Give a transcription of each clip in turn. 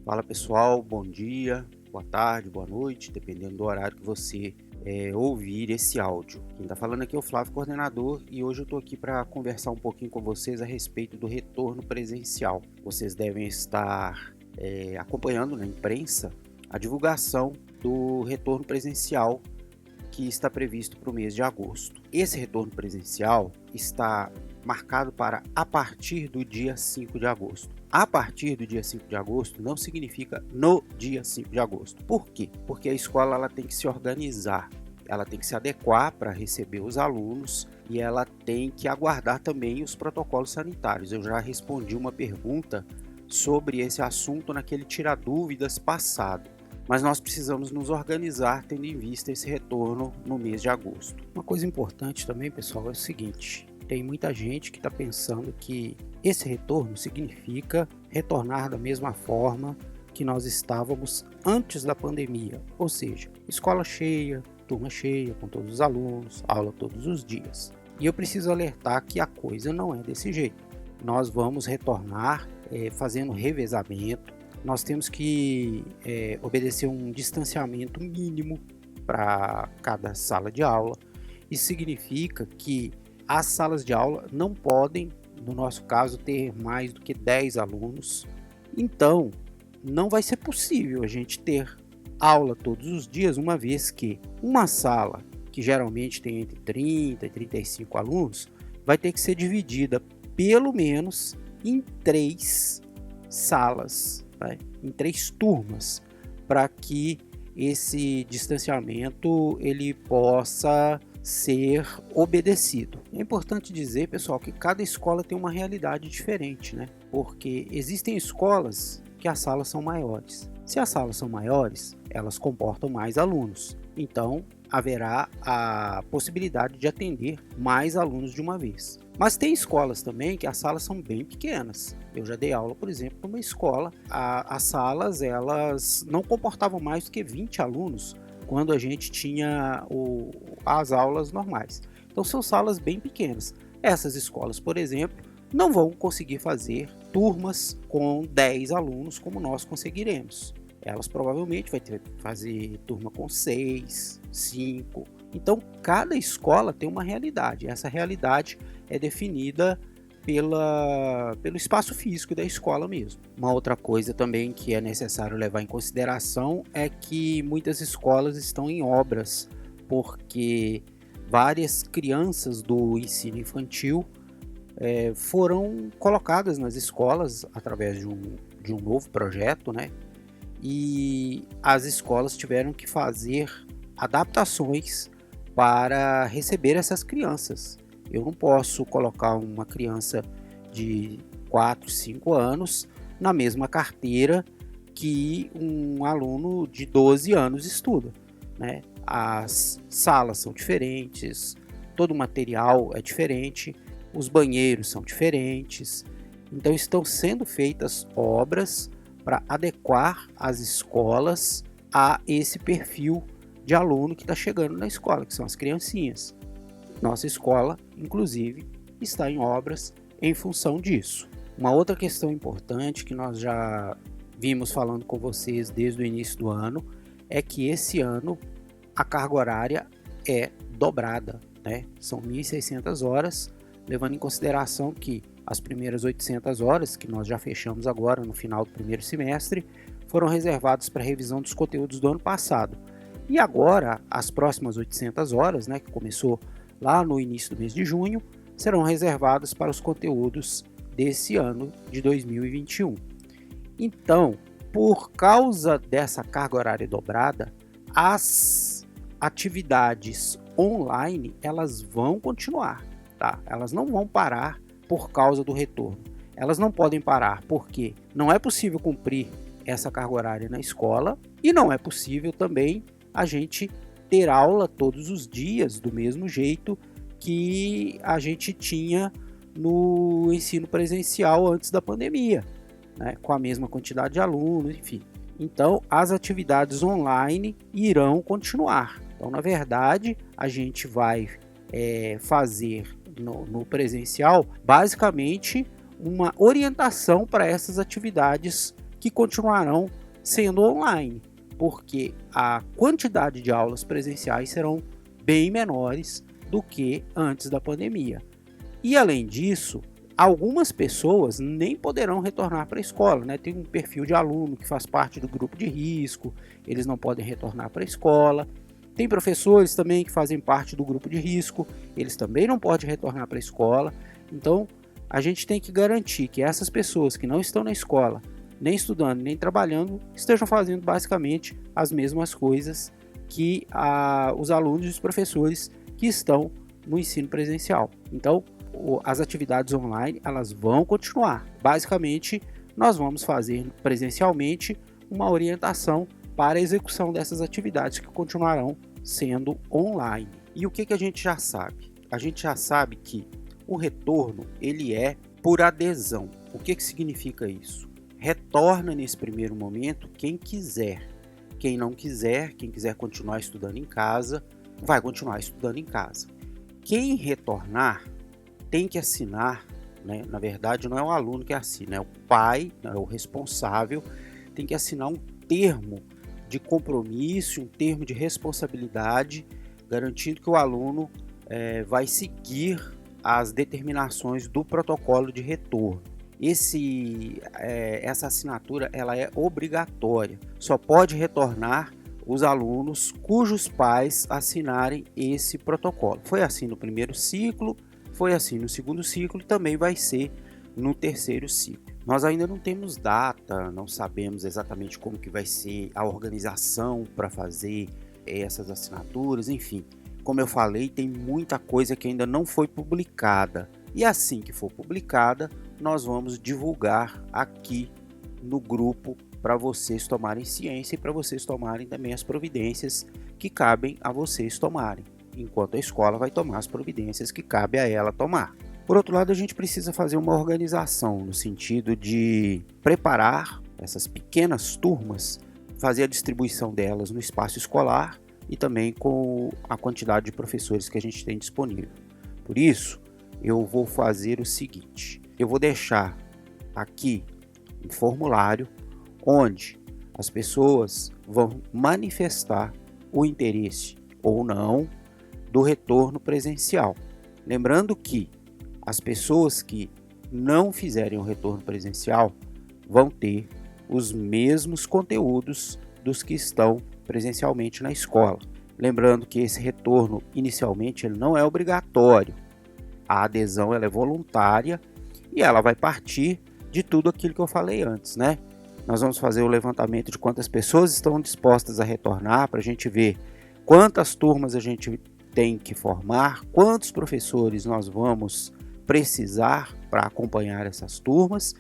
Fala pessoal, bom dia, boa tarde, boa noite, dependendo do horário que você ouvir esse áudio. Quem está falando aqui é o Flávio, coordenador, e hoje eu estou aqui para conversar um pouquinho com vocês a respeito do retorno presencial. Vocês devem estar acompanhando na imprensa a divulgação do retorno presencial que está previsto para o mês de agosto. Esse retorno presencial está marcado para a partir do dia 5 de agosto. A partir do dia 5 de agosto não significa no dia 5 de agosto. Por quê? Porque a escola ela tem que se organizar, ela tem que se adequar para receber os alunos e ela tem que aguardar também os protocolos sanitários. Eu já respondi uma pergunta sobre esse assunto naquele Tira Dúvidas passado. Mas nós precisamos nos organizar tendo em vista esse retorno no mês de agosto. Uma coisa importante também, pessoal, é o seguinte: tem muita gente que está pensando que esse retorno significa retornar da mesma forma que nós estávamos antes da pandemia, ou seja, escola cheia, turma cheia, com todos os alunos, aula todos os dias. E eu preciso alertar que a coisa não é desse jeito. Nós vamos retornar fazendo revezamento. Nós temos que obedecer um distanciamento mínimo para cada sala de aula. Isso significa que as salas de aula não podem, no nosso caso, ter mais do que 10 alunos. Então, não vai ser possível a gente ter aula todos os dias, uma vez que uma sala, que geralmente tem entre 30 e 35 alunos, vai ter que ser dividida pelo menos em 3 salas, em 3 turmas, para que esse distanciamento ele possa ser obedecido. É importante dizer, pessoal, que cada escola tem uma realidade diferente, Porque existem escolas que as salas são maiores. Se as salas são maiores, elas comportam mais alunos. Então, haverá a possibilidade de atender mais alunos de uma vez. Mas tem escolas também que as salas são bem pequenas. Eu já dei aula, por exemplo, numa escola. As salas elas não comportavam mais do que 20 alunos quando a gente tinha as aulas normais. Então são salas bem pequenas. Essas escolas, por exemplo, não vão conseguir fazer turmas com 10 alunos como nós conseguiremos. Elas provavelmente vão ter que fazer turma com 6, 5. Então, cada escola tem uma realidade. Essa realidade é definida pelo espaço físico da escola mesmo. Uma outra coisa também que é necessário levar em consideração é que muitas escolas estão em obras, porque várias crianças do ensino infantil foram colocadas nas escolas através de um novo projeto, E as escolas tiveram que fazer adaptações para receber essas crianças. Eu não posso colocar uma criança de 4, 5 anos na mesma carteira que um aluno de 12 anos estuda, As salas são diferentes, todo o material é diferente, os banheiros são diferentes. Então estão sendo feitas obras para adequar as escolas a esse perfil de aluno que está chegando na escola, que são as criancinhas. Nossa escola, inclusive, está em obras em função disso. Uma outra questão importante que nós já vimos falando com vocês desde o início do ano é que esse ano a carga horária é dobrada, São 1.600 horas, levando em consideração que as primeiras 800 horas, que nós já fechamos agora no final do primeiro semestre, foram reservadas para a revisão dos conteúdos do ano passado. E agora, as próximas 800 horas, que começou lá no início do mês de junho, serão reservadas para os conteúdos desse ano de 2021. Então, por causa dessa carga horária dobrada, as atividades online, elas vão continuar, Elas não vão parar por causa do retorno. Elas não podem parar porque não é possível cumprir essa carga horária na escola e não é possível também a gente ter aula todos os dias do mesmo jeito que a gente tinha no ensino presencial antes da pandemia, com a mesma quantidade de alunos, enfim. Então, as atividades online irão continuar. Então, na verdade, a gente vai fazer no presencial, basicamente, uma orientação para essas atividades que continuarão sendo online, porque a quantidade de aulas presenciais serão bem menores do que antes da pandemia. E além disso, algumas pessoas nem poderão retornar para a escola, né? Tem um perfil de aluno que faz parte do grupo de risco, eles não podem retornar para a escola. Tem professores também que fazem parte do grupo de risco, eles também não podem retornar para a escola. Então, a gente tem que garantir que essas pessoas que não estão na escola, nem estudando, nem trabalhando, estejam fazendo basicamente as mesmas coisas que os alunos e os professores que estão no ensino presencial. Então, as atividades online, elas vão continuar. Basicamente, nós vamos fazer presencialmente uma orientação para a execução dessas atividades que continuarão sendo online. E o que a gente já sabe? A gente já sabe que o retorno, ele é por adesão. O que significa isso? Retorna nesse primeiro momento quem quiser. Quem não quiser, quem quiser continuar estudando em casa, vai continuar estudando em casa. Quem retornar tem que assinar, né? Na verdade não é o aluno que assina, é o pai, é o responsável, tem que assinar um termo de compromisso, um termo de responsabilidade, garantindo que o aluno vai seguir as determinações do protocolo de retorno. Essa assinatura ela é obrigatória, só pode retornar os alunos cujos pais assinarem esse protocolo. Foi assim no primeiro ciclo, foi assim no segundo ciclo e também vai ser no terceiro ciclo. Nós ainda não temos data, não sabemos exatamente como que vai ser a organização para fazer essas assinaturas, enfim. Como eu falei, tem muita coisa que ainda não foi publicada. E assim que for publicada, nós vamos divulgar aqui no grupo para vocês tomarem ciência e para vocês tomarem também as providências que cabem a vocês tomarem, enquanto a escola vai tomar as providências que cabe a ela tomar. Por outro lado, a gente precisa fazer uma organização no sentido de preparar essas pequenas turmas, fazer a distribuição delas no espaço escolar e também com a quantidade de professores que a gente tem disponível. Por isso, eu vou fazer o seguinte, eu vou deixar aqui um formulário onde as pessoas vão manifestar o interesse ou não do retorno presencial. Lembrando que as pessoas que não fizerem o retorno presencial vão ter os mesmos conteúdos dos que estão presencialmente na escola. Lembrando que esse retorno, inicialmente, ele não é obrigatório. A adesão ela é voluntária e ela vai partir de tudo aquilo que eu falei antes, né? Nós vamos fazer o levantamento de quantas pessoas estão dispostas a retornar para a gente ver quantas turmas a gente tem que formar, quantos professores nós vamos precisar para acompanhar essas turmas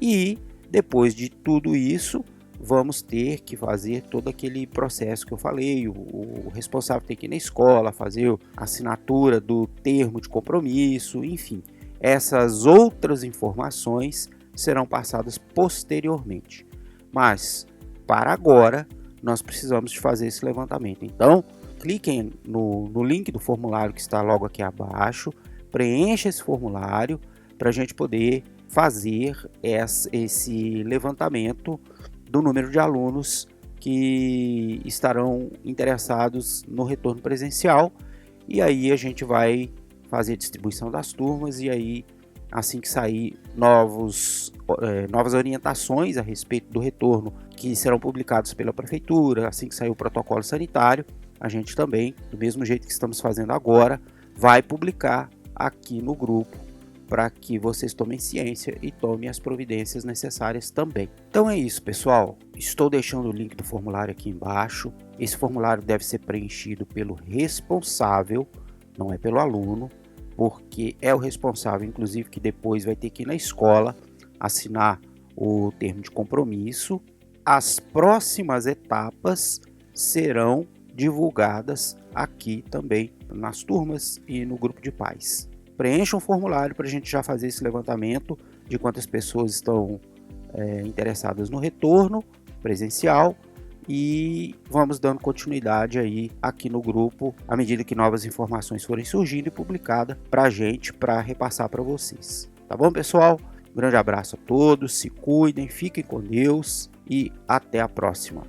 e depois de tudo isso vamos ter que fazer todo aquele processo que eu falei, o responsável tem que ir na escola, fazer a assinatura do termo de compromisso, enfim, essas outras informações serão passadas posteriormente. Mas, para agora, nós precisamos de fazer esse levantamento. Então, cliquem no link do formulário que está logo aqui abaixo, preencha esse formulário para a gente poder fazer esse levantamento do número de alunos que estarão interessados no retorno presencial. E aí a gente vai fazer a distribuição das turmas e aí assim que sair novas orientações a respeito do retorno que serão publicados pela prefeitura, assim que sair o protocolo sanitário, a gente também, do mesmo jeito que estamos fazendo agora, vai publicar aqui no grupo para que vocês tomem ciência e tomem as providências necessárias também. Então é isso, pessoal. Estou deixando o link do formulário aqui embaixo. Esse formulário deve ser preenchido pelo responsável, não é pelo aluno, porque é o responsável, inclusive, que depois vai ter que ir na escola assinar o termo de compromisso. As próximas etapas serão divulgadas aqui também nas turmas e no grupo de pais. Preencha um formulário para a gente já fazer esse levantamento de quantas pessoas estão interessadas no retorno presencial e vamos dando continuidade aí aqui no grupo à medida que novas informações forem surgindo e publicadas para a gente, para repassar para vocês. Tá bom, pessoal? Um grande abraço a todos, se cuidem, fiquem com Deus e até a próxima.